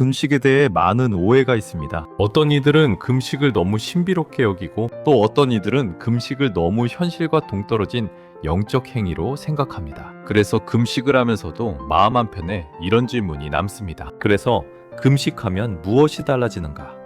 금식에 대해 많은 오해가 있습니다. 어떤 이들은 금식을 너무 신비롭게 여기고 또 어떤 이들은 금식을 너무 현실과 동떨어진 영적 행위로 생각합니다. 그래서 금식을 하면서도 마음 한편에 이런 질문이 남습니다. 그래서 금식하면 무엇이 달라지는가?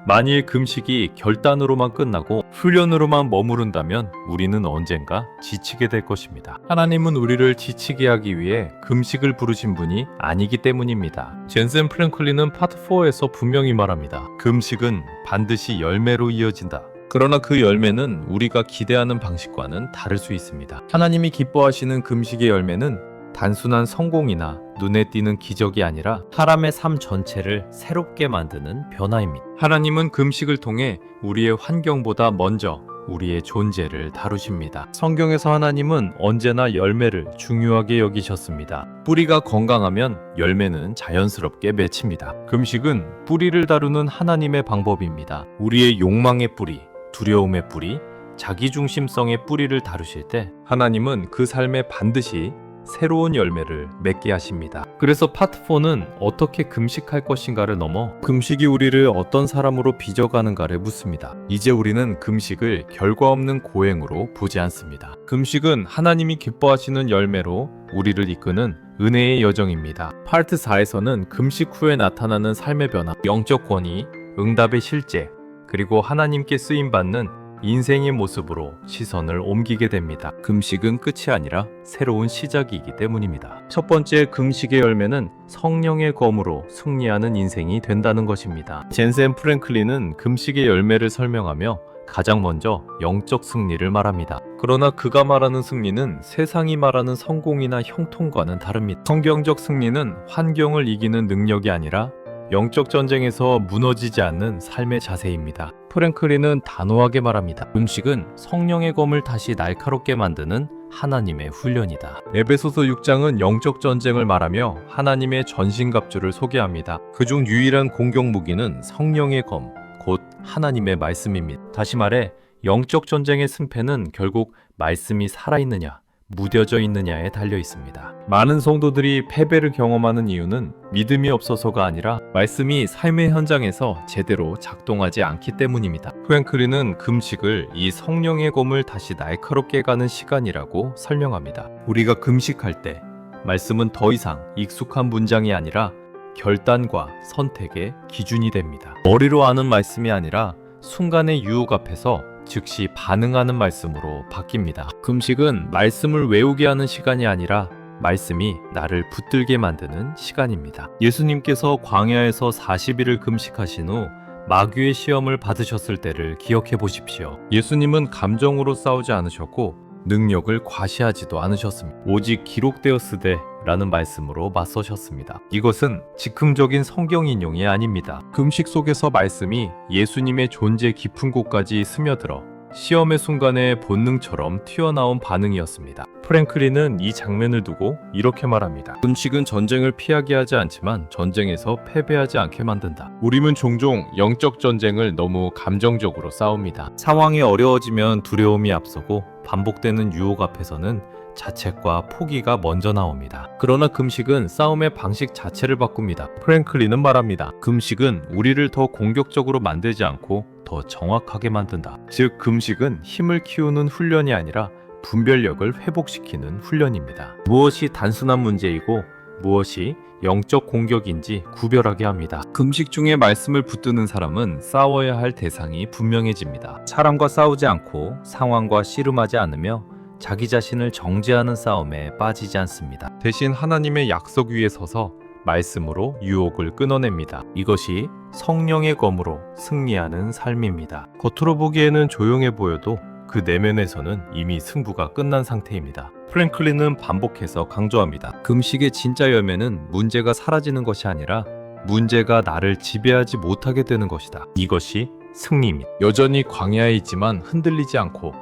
만일 금식이 결단으로만 끝나고 훈련으로만 머무른다면 우리는 언젠가 지치게 될 것입니다. 하나님은 우리를 지치게 하기 위해 금식을 부르신 분이 아니기 때문입니다. 젠센 프랭클린은 파트 4에서 분명히 말합니다. 금식은 반드시 열매로 이어진다. 그러나 그 열매는 우리가 기대하는 방식과는 다를 수 있습니다. 하나님이 기뻐하시는 금식의 열매는 단순한 성공이나 눈에 띄는 기적이 아니라 사람의 삶 전체를 새롭게 만드는 변화입니다. 하나님은 금식을 통해 우리의 환경보다 먼저 우리의 존재를 다루십니다. 성경에서 하나님은 언제나 열매를 중요하게 여기셨습니다. 뿌리가 건강하면 열매는 자연스럽게 맺힙니다. 금식은 뿌리를 다루는 하나님의 방법입니다. 우리의 욕망의 뿌리, 두려움의 뿌리, 자기중심성의 뿌리를 다루실 때 하나님은 그 삶에 반드시 새로운 열매를 맺게 하십니다. 그래서 파트 4는 어떻게 금식할 것인가를 넘어 금식이 우리를 어떤 사람으로 빚어가는가를 묻습니다. 이제 우리는 금식을 결과 없는 고행으로 보지 않습니다. 금식은 하나님이 기뻐하시는 열매로 우리를 이끄는 은혜의 여정입니다. 파트 4에서는 금식 후에 나타나는 삶의 변화, 영적 권위, 응답의 실제, 그리고 하나님께 쓰임받는 인생의 모습으로 시선을 옮기게 됩니다. 금식은 끝이 아니라 새로운 시작이기 때문입니다. 첫 번째 금식의 열매는 성령의 검으로 승리하는 인생이 된다는 것입니다. 젠센 프랭클린은 금식의 열매를 설명하며 가장 먼저 영적 승리를 말합니다. 그러나 그가 말하는 승리는 세상이 말하는 성공이나 형통과는 다릅니다. 성경적 승리는 환경을 이기는 능력이 아니라 영적 전쟁에서 무너지지 않는 삶의 자세입니다. 프랭클린은 단호하게 말합니다. 금식은 성령의 검을 다시 날카롭게 만드는 하나님의 훈련이다. 에베소서 6장은 영적 전쟁을 말하며 하나님의 전신갑주를 소개합니다. 그중 유일한 공격 무기는 성령의 검, 곧 하나님의 말씀입니다. 다시 말해 영적 전쟁의 승패는 결국 말씀이 살아있느냐, 무뎌져 있느냐에 달려 있습니다. 많은 성도들이 패배를 경험하는 이유는 믿음이 없어서가 아니라 말씀이 삶의 현장에서 제대로 작동하지 않기 때문입니다. 프랭클린은 금식을 이 성령의 검을 다시 날카롭게 가는 시간이라고 설명합니다. 우리가 금식할 때 말씀은 더 이상 익숙한 문장이 아니라 결단과 선택의 기준이 됩니다. 머리로 아는 말씀이 아니라 순간의 유혹 앞에서 즉시 반응하는 말씀으로 바뀝니다. 금식은 말씀을 외우게 하는 시간이 아니라 말씀이 나를 붙들게 만드는 시간입니다. 예수님께서 광야에서 40일을 금식하신 후 마귀의 시험을 받으셨을 때를 기억해 보십시오. 예수님은 감정으로 싸우지 않으셨고 능력을 과시하지도 않으셨습니다. 오직 기록되었으되 라는 말씀으로 맞서셨습니다. 이것은 즉흥적인 성경 인용이 아닙니다. 금식 속에서 말씀이 예수님의 존재 깊은 곳까지 스며들어 시험의 순간에 본능처럼 튀어나온 반응이었습니다. 프랭클린은 이 장면을 두고 이렇게 말합니다. 금식은 전쟁을 피하게 하지 않지만 전쟁에서 패배하지 않게 만든다. 우리는 종종 영적 전쟁을 너무 감정적으로 싸웁니다. 상황이 어려워지면 두려움이 앞서고 반복되는 유혹 앞에서는 자책과 포기가 먼저 나옵니다. 그러나 금식은 싸움의 방식 자체를 바꿉니다. 프랭클린은 말합니다. 금식은 우리를 더 공격적으로 만들지 않고 더 정확하게 만든다. 즉, 금식은 힘을 키우는 훈련이 아니라 분별력을 회복시키는 훈련입니다. 무엇이 단순한 문제이고 무엇이 영적 공격인지 구별하게 합니다. 금식 중에 말씀을 붙드는 사람은 싸워야 할 대상이 분명해집니다. 사람과 싸우지 않고 상황과 씨름하지 않으며 자기 자신을 정죄하는 싸움에 빠지지 않습니다. 대신 하나님의 약속 위에 서서 말씀으로 유혹을 끊어냅니다. 이것이 성령의 검으로 승리하는 삶입니다. 겉으로 보기에는 조용해 보여도 그 내면에서는 이미 승부가 끝난 상태입니다. 프랭클린은 반복해서 강조합니다. 금식의 진짜 열매는 문제가 사라지는 것이 아니라 문제가 나를 지배하지 못하게 되는 것이다. 이것이 승리입니다. 여전히 광야에 있지만 흔들리지 않고,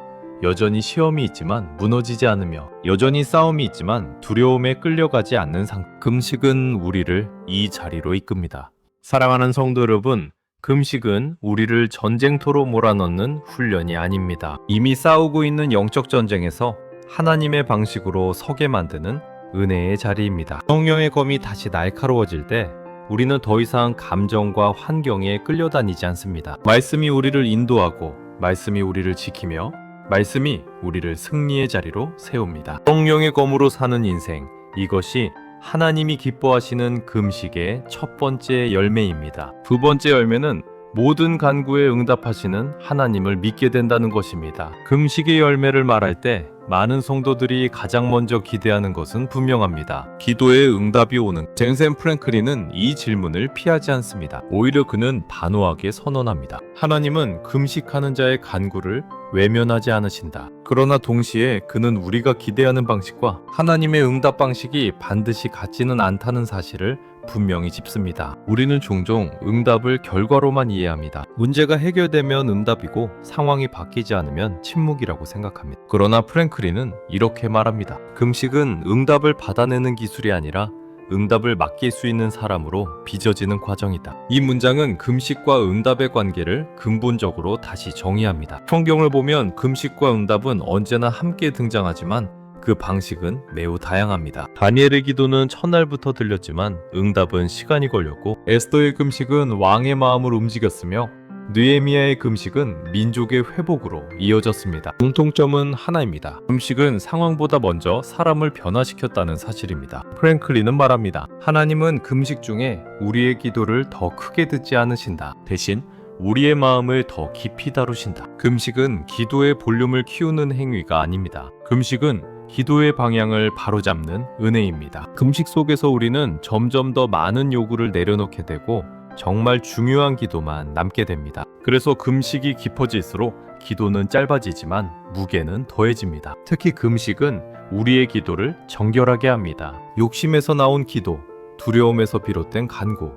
여전히 시험이 있지만 무너지지 않으며, 여전히 싸움이 있지만 두려움에 끌려가지 않는 금식은 우리를 이 자리로 이끕니다. 사랑하는 성도 여러분, 금식은 우리를 전쟁터로 몰아넣는 훈련이 아닙니다. 이미 싸우고 있는 영적 전쟁에서 하나님의 방식으로 서게 만드는 은혜의 자리입니다. 성령의 검이 다시 날카로워질 때 우리는 더 이상 감정과 환경에 끌려다니지 않습니다. 말씀이 우리를 인도하고 말씀이 우리를 지키며 말씀이 우리를 승리의 자리로 세웁니다. 성령의 검으로 사는 인생, 이것이 하나님이 기뻐하시는 금식의 첫 번째 열매입니다. 두 번째 열매는 모든 간구에 응답하시는 하나님을 믿게 된다는 것입니다. 금식의 열매를 말할 때 많은 성도들이 가장 먼저 기대하는 것은 분명합니다. 기도에 응답이 오는. 젠센 프랭클린은 이 질문을 피하지 않습니다. 오히려 그는 단호하게 선언합니다. 하나님은 금식하는 자의 간구를 외면하지 않으신다. 그러나 동시에 그는 우리가 기대하는 방식과 하나님의 응답 방식이 반드시 같지는 않다는 사실을 분명히 짚습니다. 우리는 종종 응답을 결과로만 이해합니다. 문제가 해결되면 응답이고 상황이 바뀌지 않으면 침묵이라고 생각합니다. 그러나 프랭클린은 이렇게 말합니다. 금식은 응답을 받아내는 기술이 아니라 응답을 맡길 수 있는 사람으로 빚어지는 과정이다. 이 문장은 금식과 응답의 관계를 근본적으로 다시 정의합니다. 성경을 보면 금식과 응답은 언제나 함께 등장하지만 그 방식은 매우 다양합니다. 다니엘의 기도는 첫날부터 들렸지만 응답은 시간이 걸렸고, 에스더의 금식은 왕의 마음을 움직였으며 느헤미야의 금식은 민족의 회복으로 이어졌습니다. 공통점은 하나입니다. 금식은 상황보다 먼저 사람을 변화시켰다는 사실입니다. 프랭클린은 말합니다. 하나님은 금식 중에 우리의 기도를 더 크게 듣지 않으신다. 대신 우리의 마음을 더 깊이 다루신다. 금식은 기도의 볼륨을 키우는 행위가 아닙니다. 금식은 기도의 방향을 바로잡는 은혜입니다. 금식 속에서 우리는 점점 더 많은 요구를 내려놓게 되고 정말 중요한 기도만 남게 됩니다. 그래서 금식이 깊어질수록 기도는 짧아지지만 무게는 더해집니다. 특히 금식은 우리의 기도를 정결하게 합니다. 욕심에서 나온 기도, 두려움에서 비롯된 간구,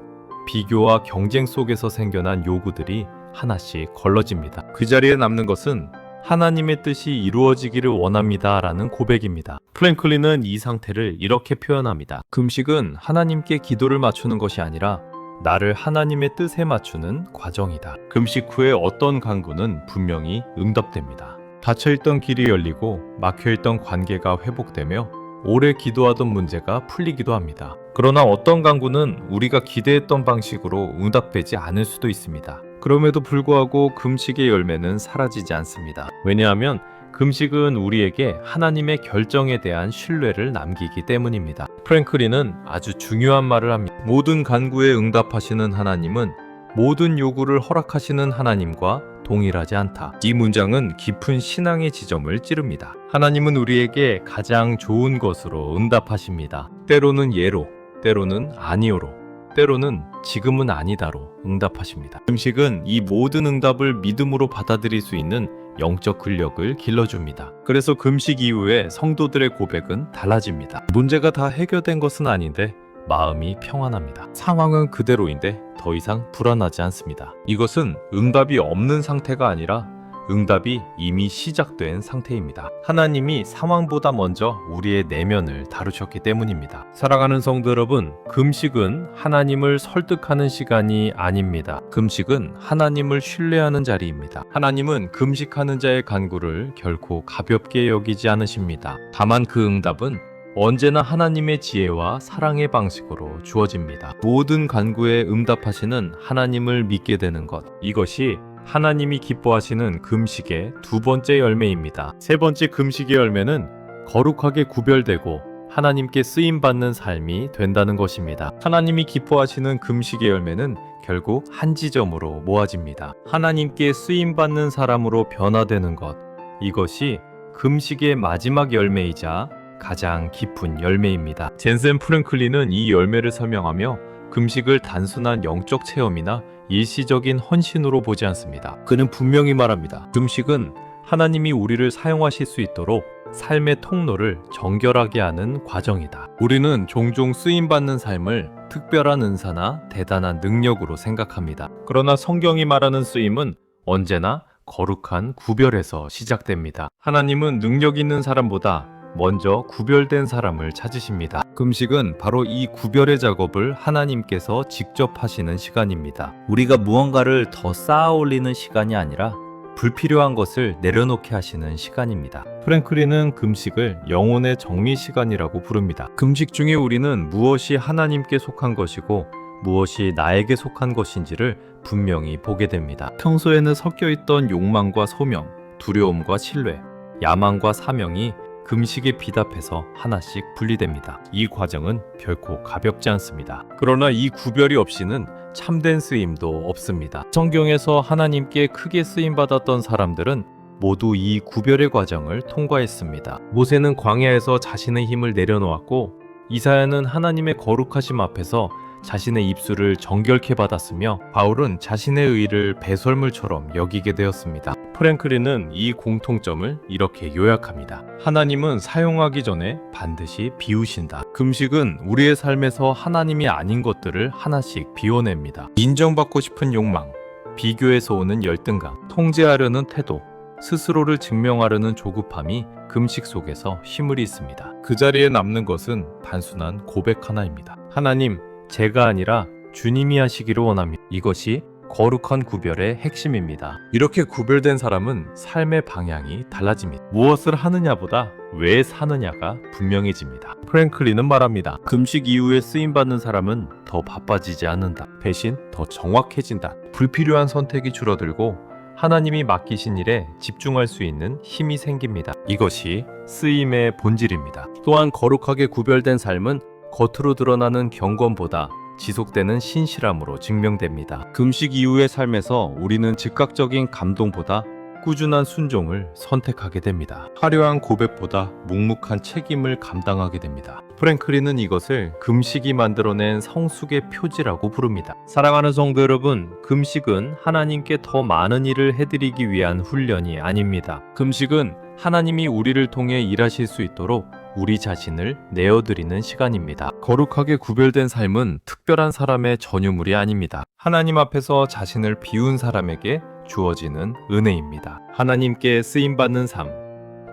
비교와 경쟁 속에서 생겨난 요구들이 하나씩 걸러집니다. 그 자리에 남는 것은 하나님의 뜻이 이루어지기를 원합니다 라는 고백입니다. 프랭클린은 이 상태를 이렇게 표현합니다. 금식은 하나님께 기도를 맞추는 것이 아니라 나를 하나님의 뜻에 맞추는 과정이다. 금식 후에 어떤 간구는 분명히 응답됩니다. 닫혀있던 길이 열리고 막혀있던 관계가 회복되며 오래 기도하던 문제가 풀리기도 합니다. 그러나 어떤 간구는 우리가 기대했던 방식으로 응답되지 않을 수도 있습니다. 그럼에도 불구하고 금식의 열매는 사라지지 않습니다. 왜냐하면 금식은 우리에게 하나님의 결정에 대한 신뢰를 남기기 때문입니다. 프랭클린은 아주 중요한 말을 합니다. 모든 간구에 응답하시는 하나님은 모든 요구를 허락하시는 하나님과 동일하지 않다. 이 문장은 깊은 신앙의 지점을 찌릅니다. 하나님은 우리에게 가장 좋은 것으로 응답하십니다. 때로는 예로, 때로는 아니오로, 때로는 지금은 아니다로 응답하십니다. 금식은 이 모든 응답을 믿음으로 받아들일 수 있는 영적 근력을 길러줍니다. 그래서 금식 이후에 성도들의 고백은 달라집니다. 문제가 다 해결된 것은 아닌데 마음이 평안합니다. 상황은 그대로인데 더 이상 불안하지 않습니다. 이것은 응답이 없는 상태가 아니라 응답이 이미 시작된 상태입니다. 하나님이 상황보다 먼저 우리의 내면을 다루셨기 때문입니다. 사랑하는 성도 여러분, 금식은 하나님을 설득하는 시간이 아닙니다. 금식은 하나님을 신뢰하는 자리입니다. 하나님은 금식하는 자의 간구를 결코 가볍게 여기지 않으십니다. 다만 그 응답은 언제나 하나님의 지혜와 사랑의 방식으로 주어집니다. 모든 간구에 응답하시는 하나님을 믿게 되는 것, 이것이 하나님이 기뻐하시는 금식의 두 번째 열매입니다. 세 번째 금식의 열매는 거룩하게 구별되고 하나님께 쓰임받는 삶이 된다는 것입니다. 하나님이 기뻐하시는 금식의 열매는 결국 한 지점으로 모아집니다. 하나님께 쓰임받는 사람으로 변화되는 것, 이것이 금식의 마지막 열매이자 가장 깊은 열매입니다. 젠센 프랭클린은 이 열매를 설명하며 금식을 단순한 영적 체험이나 일시적인 헌신으로 보지 않습니다. 그는 분명히 말합니다. 금식은 하나님이 우리를 사용하실 수 있도록 삶의 통로를 정결하게 하는 과정이다. 우리는 종종 쓰임받는 삶을 특별한 은사나 대단한 능력으로 생각합니다. 그러나 성경이 말하는 쓰임은 언제나 거룩한 구별에서 시작됩니다. 하나님은 능력 있는 사람보다 먼저 구별된 사람을 찾으십니다. 금식은 바로 이 구별의 작업을 하나님께서 직접 하시는 시간입니다. 우리가 무언가를 더 쌓아 올리는 시간이 아니라 불필요한 것을 내려놓게 하시는 시간입니다. 프랭클린은 금식을 영혼의 정리 시간이라고 부릅니다. 금식 중에 우리는 무엇이 하나님께 속한 것이고 무엇이 나에게 속한 것인지를 분명히 보게 됩니다. 평소에는 섞여 있던 욕망과 소명, 두려움과 신뢰, 야망과 사명이 금식에 비답해서 하나씩 분리됩니다. 이 과정은 결코 가볍지 않습니다. 그러나 이 구별이 없이는 참된 쓰임도 없습니다. 성경에서 하나님께 크게 쓰임받았던 사람들은 모두 이 구별의 과정을 통과했습니다. 모세는 광야에서 자신의 힘을 내려놓았고, 이사야는 하나님의 거룩하심 앞에서 자신의 입술을 정결케 받았으며, 바울은 자신의 의를 배설물처럼 여기게 되었습니다. 프랭클린은 이 공통점을 이렇게 요약합니다. 하나님은 사용하기 전에 반드시 비우신다. 금식은 우리의 삶에서 하나님이 아닌 것들을 하나씩 비워냅니다. 인정받고 싶은 욕망, 비교에서 오는 열등감, 통제하려는 태도, 스스로를 증명하려는 조급함이 금식 속에서 힘을 잃습니다. 그 자리에 남는 것은 단순한 고백 하나입니다. 하나님, 제가 아니라 주님이 하시기를 원합니다. 이것이 거룩한 구별의 핵심입니다. 이렇게 구별된 사람은 삶의 방향이 달라집니다. 무엇을 하느냐보다 왜 사느냐가 분명해집니다. 프랭클린은 말합니다. 금식 이후에 쓰임받는 사람은 더 바빠지지 않는다. 대신 더 정확해진다. 불필요한 선택이 줄어들고 하나님이 맡기신 일에 집중할 수 있는 힘이 생깁니다. 이것이 쓰임의 본질입니다. 또한 거룩하게 구별된 삶은 겉으로 드러나는 경건보다 지속되는 신실함으로 증명됩니다. 금식 이후의 삶에서 우리는 즉각적인 감동보다 꾸준한 순종을 선택하게 됩니다. 화려한 고백보다 묵묵한 책임을 감당하게 됩니다. 프랭클린은 이것을 금식이 만들어낸 성숙의 표지라고 부릅니다. 사랑하는 성도 여러분, 금식은 하나님께 더 많은 일을 해드리기 위한 훈련이 아닙니다. 금식은 하나님이 우리를 통해 일하실 수 있도록 우리 자신을 내어드리는 시간입니다. 거룩하게 구별된 삶은 특별한 사람의 전유물이 아닙니다. 하나님 앞에서 자신을 비운 사람에게 주어지는 은혜입니다. 하나님께 쓰임받는 삶,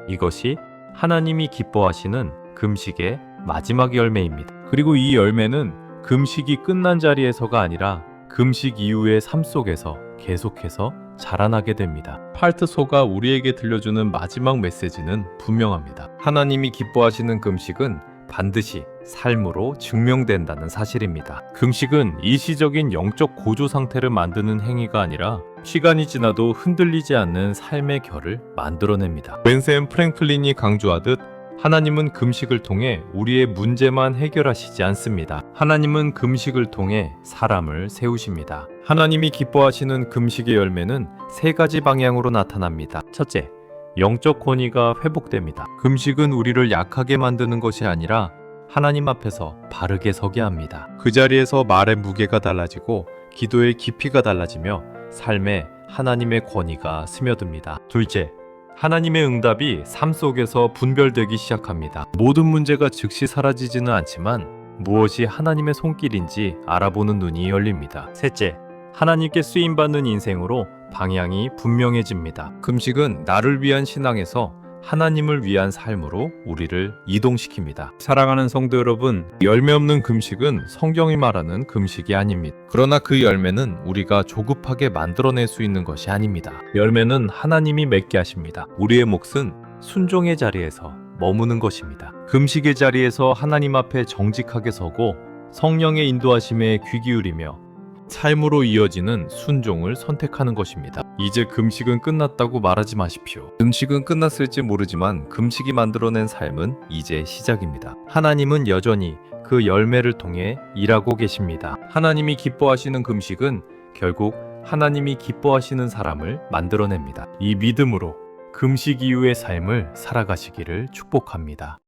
이것이 하나님이 기뻐하시는 금식의 마지막 열매입니다. 그리고 이 열매는 금식이 끝난 자리에서가 아니라 금식 이후의 삶 속에서 계속해서 자라나게 됩니다. 팔트소가 우리에게 들려주는 마지막 메시지는 분명합니다. 하나님이 기뻐하시는 금식은 반드시 삶으로 증명된다는 사실입니다. 금식은 일시적인 영적 고조 상태를 만드는 행위가 아니라 시간이 지나도 흔들리지 않는 삶의 결을 만들어냅니다. 벤셈 프랭클린이 강조하듯 하나님은 금식을 통해 우리의 문제만 해결하시지 않습니다. 하나님은 금식을 통해 사람을 세우십니다. 하나님이 기뻐하시는 금식의 열매는 세 가지 방향으로 나타납니다. 첫째, 영적 권위가 회복됩니다. 금식은 우리를 약하게 만드는 것이 아니라 하나님 앞에서 바르게 서게 합니다. 그 자리에서 말의 무게가 달라지고 기도의 깊이가 달라지며 삶에 하나님의 권위가 스며듭니다. 둘째, 하나님의 응답이 삶 속에서 분별되기 시작합니다. 모든 문제가 즉시 사라지지는 않지만 무엇이 하나님의 손길인지 알아보는 눈이 열립니다. 셋째, 하나님께 쓰임받는 인생으로 방향이 분명해집니다. 금식은 나를 위한 신앙에서 하나님을 위한 삶으로 우리를 이동시킵니다. 사랑하는 성도 여러분, 열매 없는 금식은 성경이 말하는 금식이 아닙니다. 그러나 그 열매는 우리가 조급하게 만들어낼 수 있는 것이 아닙니다. 열매는 하나님이 맺게 하십니다. 우리의 몫은 순종의 자리에서 머무는 것입니다. 금식의 자리에서 하나님 앞에 정직하게 서고 성령의 인도하심에 귀 기울이며 삶으로 이어지는 순종을 선택하는 것입니다. 이제 금식은 끝났다고 말하지 마십시오. 금식은 끝났을지 모르지만 금식이 만들어낸 삶은 이제 시작입니다. 하나님은 여전히 그 열매를 통해 일하고 계십니다. 하나님이 기뻐하시는 금식은 결국 하나님이 기뻐하시는 사람을 만들어냅니다. 이 믿음으로 금식 이후의 삶을 살아가시기를 축복합니다.